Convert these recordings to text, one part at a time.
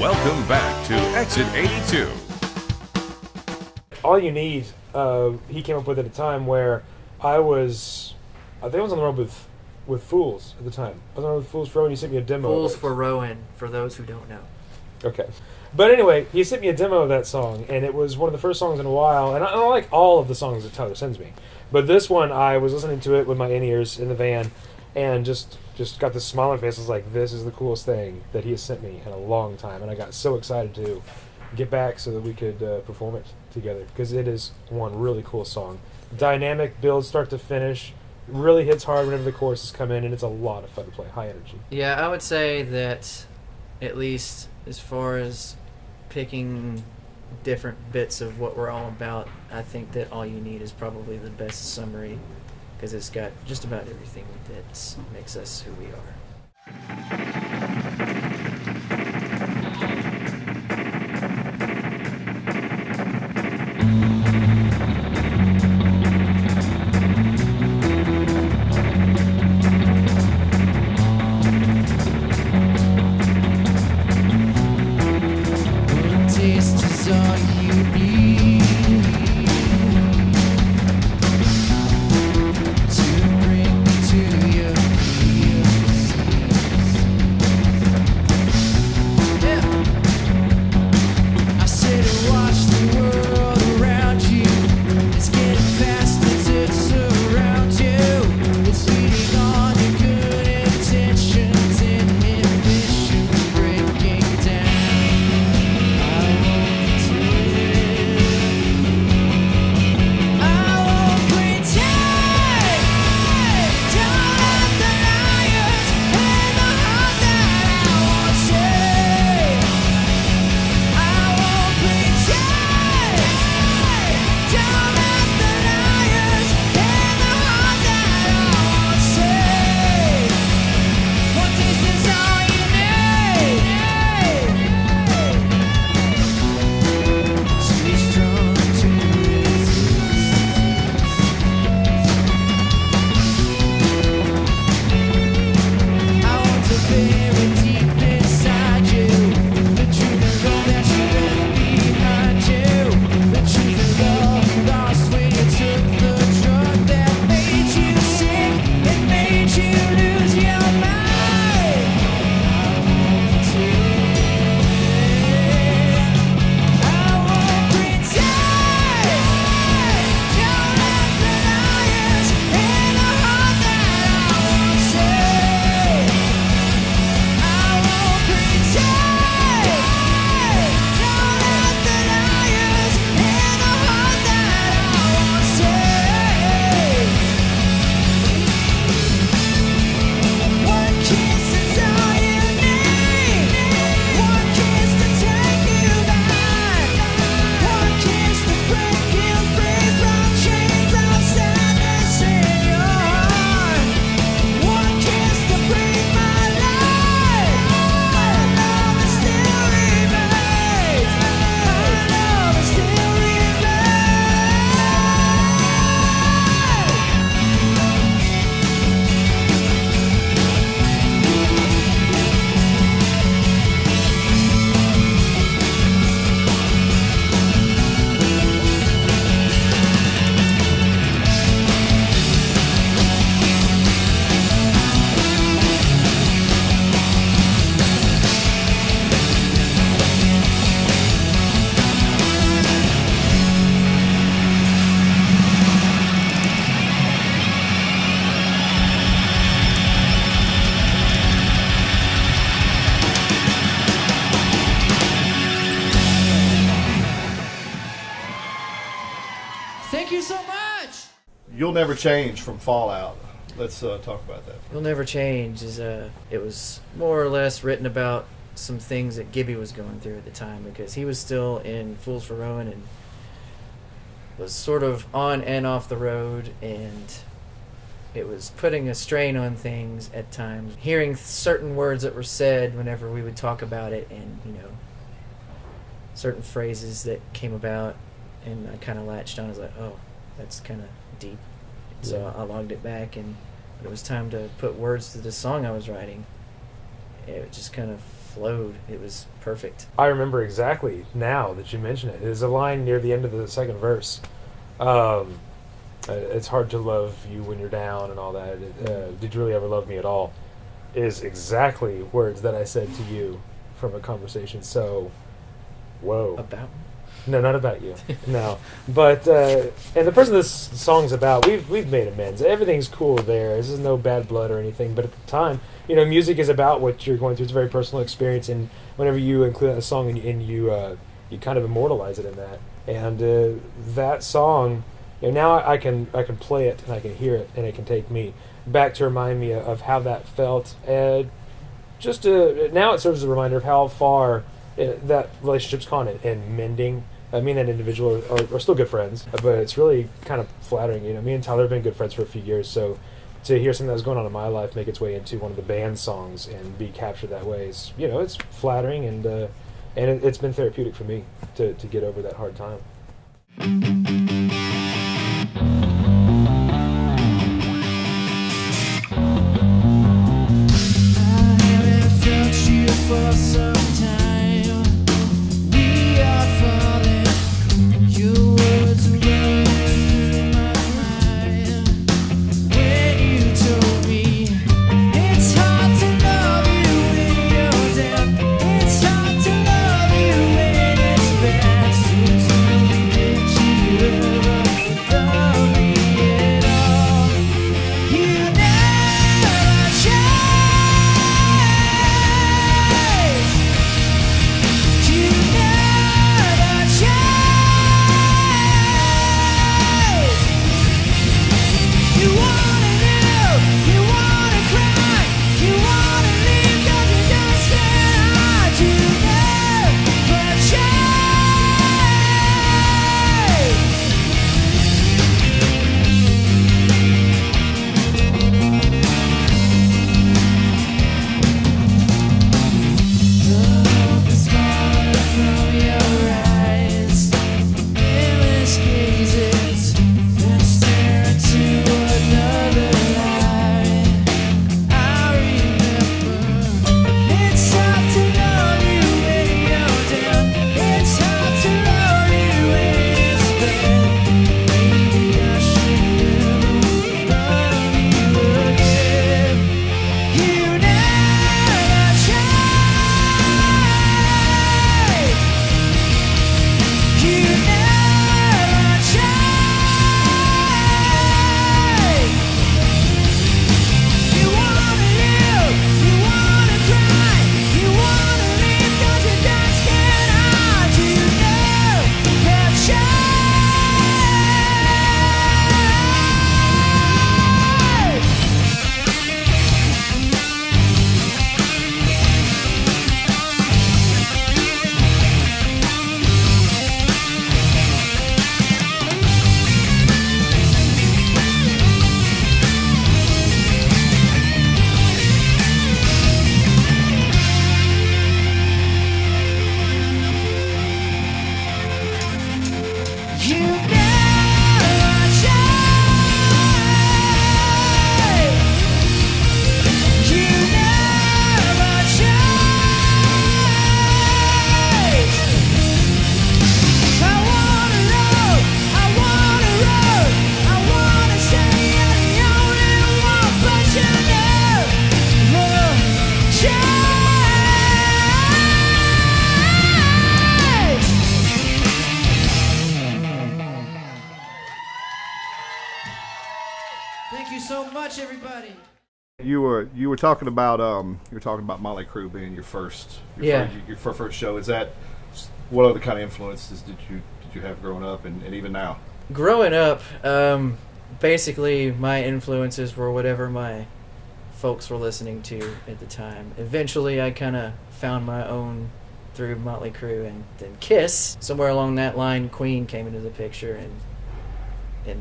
Welcome back to Exit 82. All You Need, he came up with at a time where I think I was on the road with Fools at the time. I was on the road with Fools for Rowan. He sent me a demo. Fools for Rowan, for those who don't know. Okay. But anyway, he sent me a demo of that song, and it was one of the first songs in a while. And I don't like all of the songs that Tyler sends me, but this one, I was listening to it with my in-ears in the van, and just got this smile on my face. I was like, this is the coolest thing that he has sent me in a long time, and I got so excited to get back so that we could perform it together, because it is one really cool song. Dynamic build, start to finish, really hits hard whenever the choruses come in, and it's a lot of fun to play, high energy. Yeah, I would say that, at least as far as picking different bits of what we're all about, I think that All You Need is probably the best summary, because it's got just about everything that makes us who we are. Thank you so much. You'll Never Change from Fallout. Let's talk about that. You'll Never Change is it was more or less written about some things that Gibby was going through at the time, because he was still in Fools for Rowan and was sort of on and off the road, and it was putting a strain on things at times. Hearing certain words that were said whenever we would talk about it, and certain phrases that came about, and I kind of latched on. I was like, oh, that's kind of deep. So I logged it back, and when it was time to put words to the song I was writing, it just kind of flowed. It was perfect. I remember exactly now that you mention it. There's a line near the end of the second verse. It's hard to love you when you're down and all that. Did you really ever love me at all? Is exactly words that I said to you from a conversation. So, whoa. About No, not about you. No, but and the person this song's about, we've made amends. Everything's cool there. This is no bad blood or anything. But at the time, music is about what you're going through. It's a very personal experience, and whenever you include that song and you kind of immortalize it in that, and that song, now I can play it and I can hear it and it can take me back to remind me of how that felt. Just now it serves as a reminder of how far that relationship's gone and mending. Me and that individual are still good friends, but it's really kind of flattering. Me and Tyler have been good friends for a few years, so to hear something that was going on in my life make its way into one of the band's songs and be captured that way is, it's flattering, and it's been therapeutic for me to get over that hard time. For some time, we are falling. Your words are running through my mind. When you told me it's hard to love you when you're down, it's hard to love you when it's bad. So tell me, did you ever love me at all? You never changed. Thank you so much, everybody. You were talking about Motley Crue being your first show. Is that what other kind of influences did you have growing up and even now? Growing up, basically my influences were whatever my folks were listening to at the time. Eventually I kind of found my own through Motley Crue and then Kiss. Somewhere along that line Queen came into the picture, and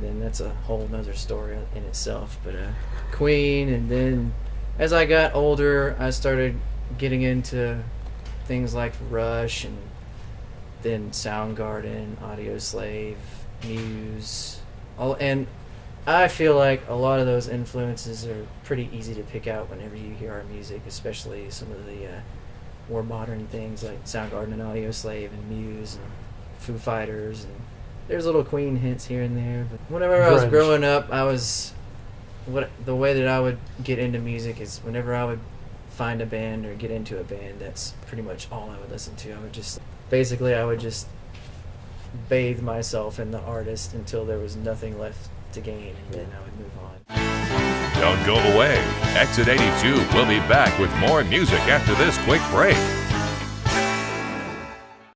then that's a whole nother story in itself. But Queen, and then as I got older I started getting into things like Rush, and then Soundgarden, Audioslave, Muse, and I feel like a lot of those influences are pretty easy to pick out whenever you hear our music, especially some of the more modern things like Soundgarden and Audioslave and Muse and Foo Fighters, and there's little Queen hints here and there. But whenever I was Grunge. growing up, the way that I would get into music is whenever I would find a band or get into a band, that's pretty much all I would listen to. I would just bathe myself in the artist until there was nothing left to gain, and then I would move on. Don't go away. Exit 82 will be back with more music after this quick break.